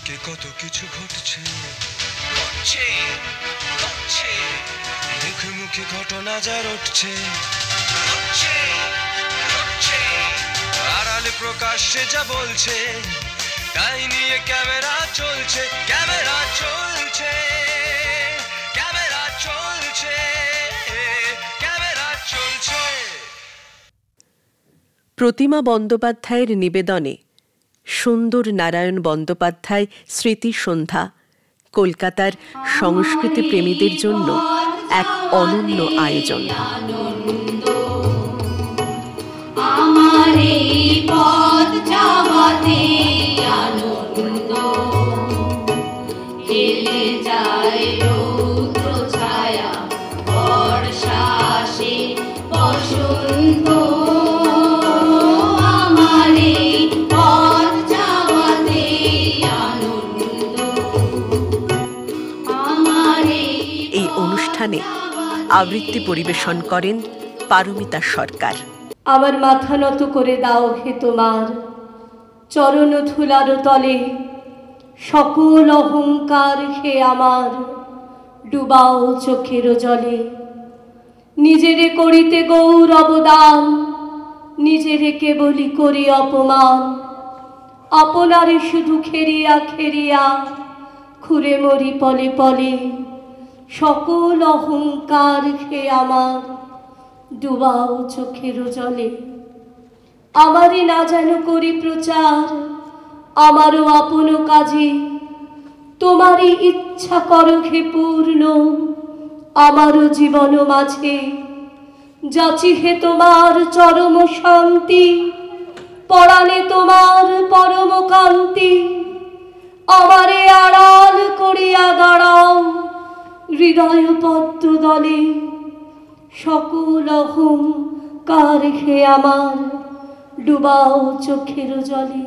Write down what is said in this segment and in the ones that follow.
আজকে কত কিছু ঘটছে, মুখে মুখে ঘটনা যা রটছে, আড়ালে প্রকাশ্যে যা বলছে, তাই নিয়ে ক্যামেরা চলছে, ক্যামেরা চলছে, ক্যামেরা চলছে, ক্যামেরা চলছে। প্রতিমা বন্দ্যোপাধ্যায়ের নিবেদনে সুন্দর নারায়ণ বন্দ্যোপাধ্যায় স্মৃতি সন্ধ্যা কলকাতার সংস্কৃতি প্রেমীদের জন্য এক অনন্য আয়োজন। আমার এই পথ যাওয়াতে আনন্দ, হেলে যায় রৌদ্র ছায়া, বর্ষা আসে বসন্ত, আমার এই পথ যাওয়াতে আনন্দ, আমার এই অনুষ্ঠানে আবৃত্তি পরিবেশন করেন পারমিতা সরকার। আমার মাথা নত করে দাও হে তোমার চরণ ধুলার তলে, সকল অহংকার হে আমার ডুবাও চোখের জলে। নিজেরে করিতে গৌরব দান, নিজেরে কেবলই করি অপমান, আপনারে শুধু খেরিয়া খেরিয়া খুঁড়ে মরি পলে পলে, সকল অহংকার হে আমার ডুবাও চোখের জলে। আমারই না যেন করি প্রচার, আমারও আপন কাজে, তোমারই ইচ্ছা করো হে পূর্ণ আমারও জীবন মাঝে। যাচি হে তোমার চরম শান্তি, পরাণে তোমার পরম কান্তি, আমারে আড়াল করিয়া দাঁড়াও হৃদয় পদ্ম দলে, সকল অহংকার হে আমার ডুবাও চোখের জলে।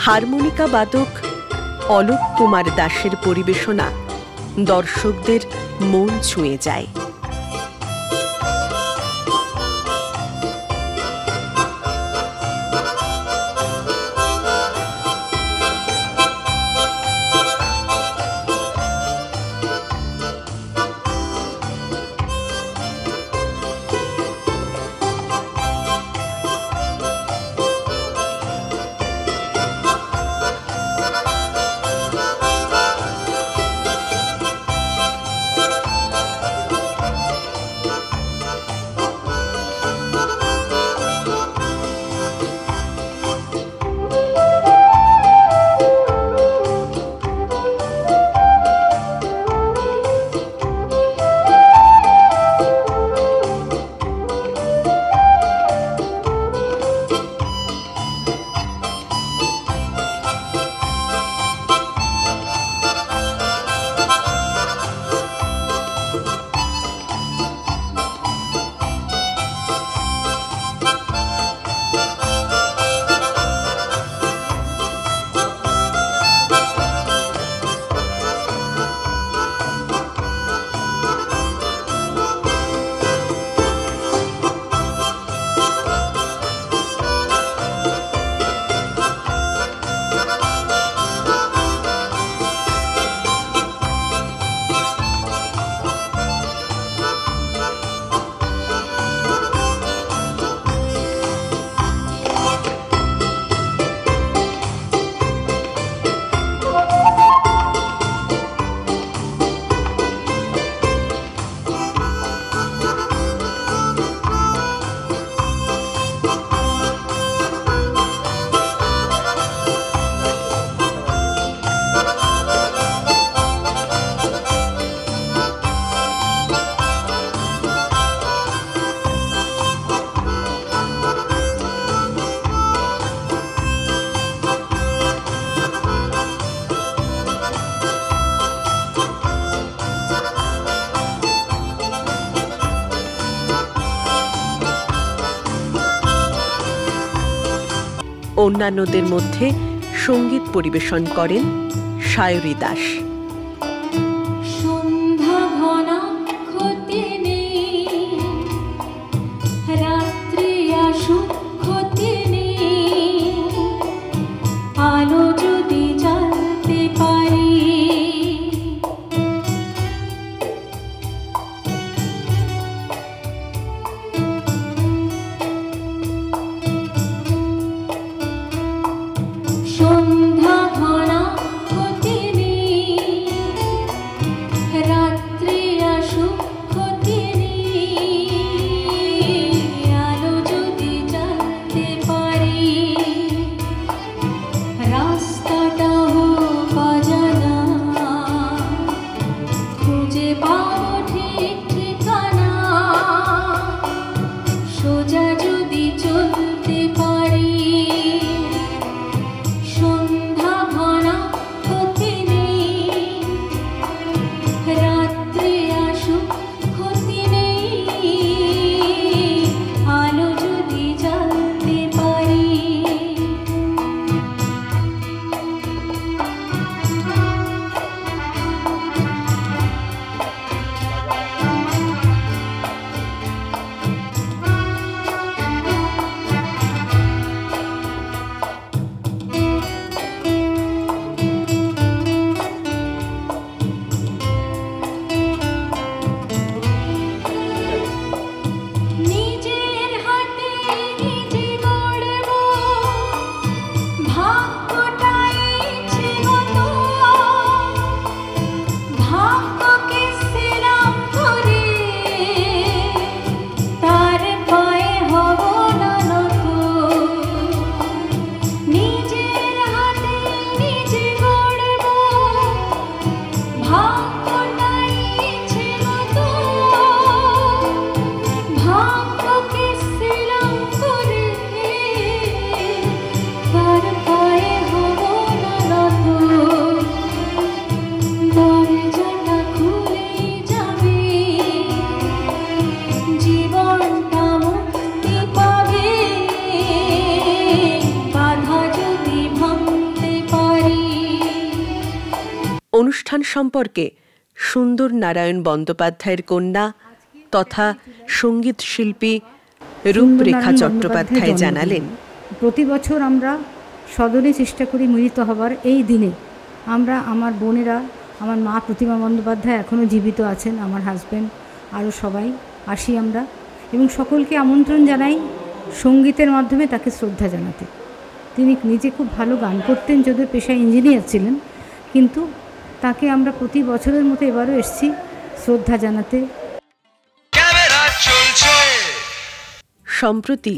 হারমোনিকা বাদক অলোক কুমার দাসের পরিবেশনা দর্শকদের মন ছুঁয়ে যায়। অন্যান্যদের মধ্যে সঙ্গীত পরিবেশন করেন সায়রী দাস। সন্ধ্যা ঘনা ক্ষতি নেই, রাত্রি আসুক ক্ষতি নেই, আলো যদি জ্বালতে পারি, সন্ধ্যা ঘনা ক্ষতি নেই, রাত্রি আসুক ক্ষতি নেই, আলো যদি জ্বালতে পারি, রাস্তাটা হোক অজানা, খুঁজে পাও ঠিক ঠিকানা, সোজা যদি চলতে পারি, সন্ধ্যা ঘনা ক্ষতি নেই, রাত্রি আসুক ক্ষতি নেই, আলো যদি জ্বালতে পারি। নিজের হাতে নিজে গড়ব, ভাগ্যটাই ছিল ভাগ্যকে সেলাম করে, তার পায়ে হব না নত, নিজের হাতে নিজে গড়ব, ভাগ্যটাই ছিল ভাগ্যকে সেলাম করে, তার পায়ে হব না নত, দরজাটা খুলেই যাবে, জীবনটা মুক্তি পাবে, বাধা যদি ভাঙতে পারি। অনুষ্ঠান সম্পর্কে সুন্দর নারায়ণ বন্দ্যোপাধ্যায়ের কন্যা তথা সঙ্গীত শিল্পী রূপরেখা চট্টোপাধ্যায় জানালেন, প্রতি বছর আমরা সদনে চেষ্টা করি মিলিত হবার এই দিনে। আমরা আমার বোনেরা, আমার মা প্রতিমা বন্দ্যোপাধ্যায় এখনও জীবিত আছেন, আমার হাজব্যান্ড, আরও সবাই আসি আমরা, এবং সকলকে আমন্ত্রণ জানাই সঙ্গীতের মাধ্যমে তাকে শ্রদ্ধা জানাতে। তিনি নিজে খুব ভালো গান করতেন, যদিও পেশায় ইঞ্জিনিয়ার ছিলেন, কিন্তু তাকে আমরা প্রতি বছরের মতো এবারও এসেছি শ্রদ্ধা জানাতে। ক্যামেরা চলছে। সম্প্রতি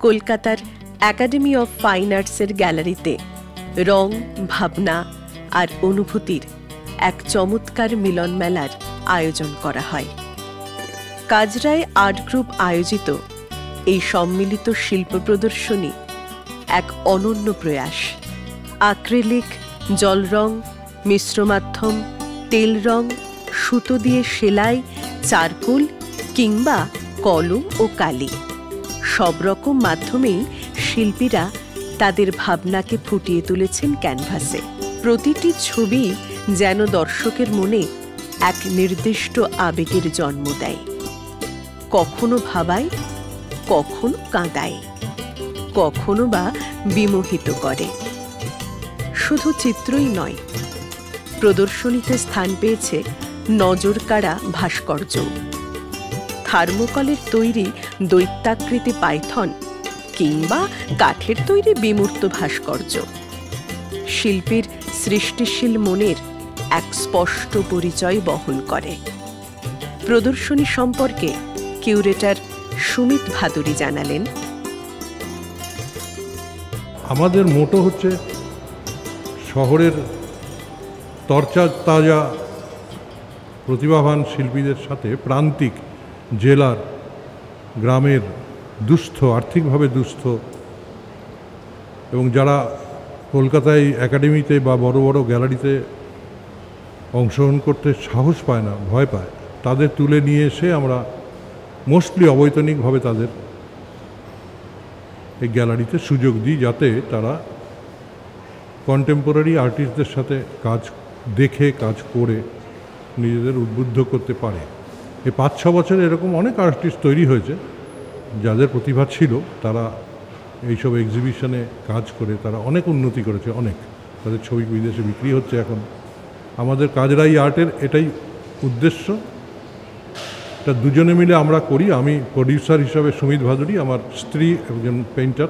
কলকাতার একাডেমি অফ ফাইন আর্টসের গ্যালারিতে রং, ভাবনা আর অনুভূতির এক চমৎকার মিলন মেলার আয়োজন করা হয়। কাজরায় আর্ট গ্রুপ আয়োজিত এই সম্মিলিত শিল্প প্রদর্শনী এক অনন্য প্রয়াস। অ্যাক্রিলিক, জল রং, মিশ্র মাধ্যম, তেল রং, সুতো দিয়ে সেলাই, চারকোল কিংবা কলম ও কালি, সব রকম মাধ্যমেই শিল্পীরা তাদের ভাবনাকে ফুটিয়ে তুলেছেন ক্যানভাসে। প্রতিটি ছবি যেন দর্শকের মনে এক নির্দিষ্ট আবেগের জন্ম দেয়, কখনো ভাবায়, কখনো কাঁদায়, কখনো বা বিমোহিত করে। শুধু চিত্রই নয়, প্রদর্শনীতে স্থান পেয়েছে নজরকাড়া ভাস্কর্য, থার্মোকলের তৈরি দৈত্যাকৃতি পাইথন কিংবা কাঠের তৈরি বিমূর্ত ভাস্কর্য। শিল্পীর সৃষ্টিশীল মনের এক স্পষ্ট পরিচয় বহন করে। প্রদর্শনী সম্পর্কে কিউরেটর সুমিত ভাদুরী জানালেন, আমাদের মোটো হচ্ছে শহরের তরতাজা প্রতিভাবান শিল্পীদের সাথে প্রান্তিক জেলার, গ্রামের দুস্থ, আর্থিকভাবে দুস্থ এবং যারা কলকাতায় একাডেমিতে বা বড় বড় গ্যালারিতে অংশগ্রহণ করতে সাহস পায় না, ভয় পায়, তাদের তুলে নিয়ে এসে আমরা মোস্টলি অবৈতনিকভাবে তাদের এই গ্যালারিতে সুযোগ দিই, যাতে তারা কন্টেম্পোরারি আর্টিস্টদের সাথে কাজ দেখে কাজ করে নিজেদের উদ্বুদ্ধ করতে পারে। এই 5-6 বছরে এরকম অনেক আর্টিস্ট তৈরি হয়েছে যাদের প্রতিভা ছিল, তারা এইসব এক্সিবিশনে কাজ করে তারা অনেক উন্নতি করেছে, অনেক তাদের ছবি বিদেশে বিক্রি হচ্ছে এখন। আমাদের কাজরাই আর্টের এটাই উদ্দেশ্য, এটা দুজনে মিলে আমরা করি। আমি প্রডিউসার হিসাবে সুমিত ভাদুরী, আমার স্ত্রী একজন পেইন্টার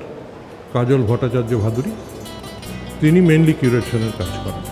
কাজল ভট্টাচার্য ভাদুরী, তিনি মেনলি কিউরেশনের কাজ করেন।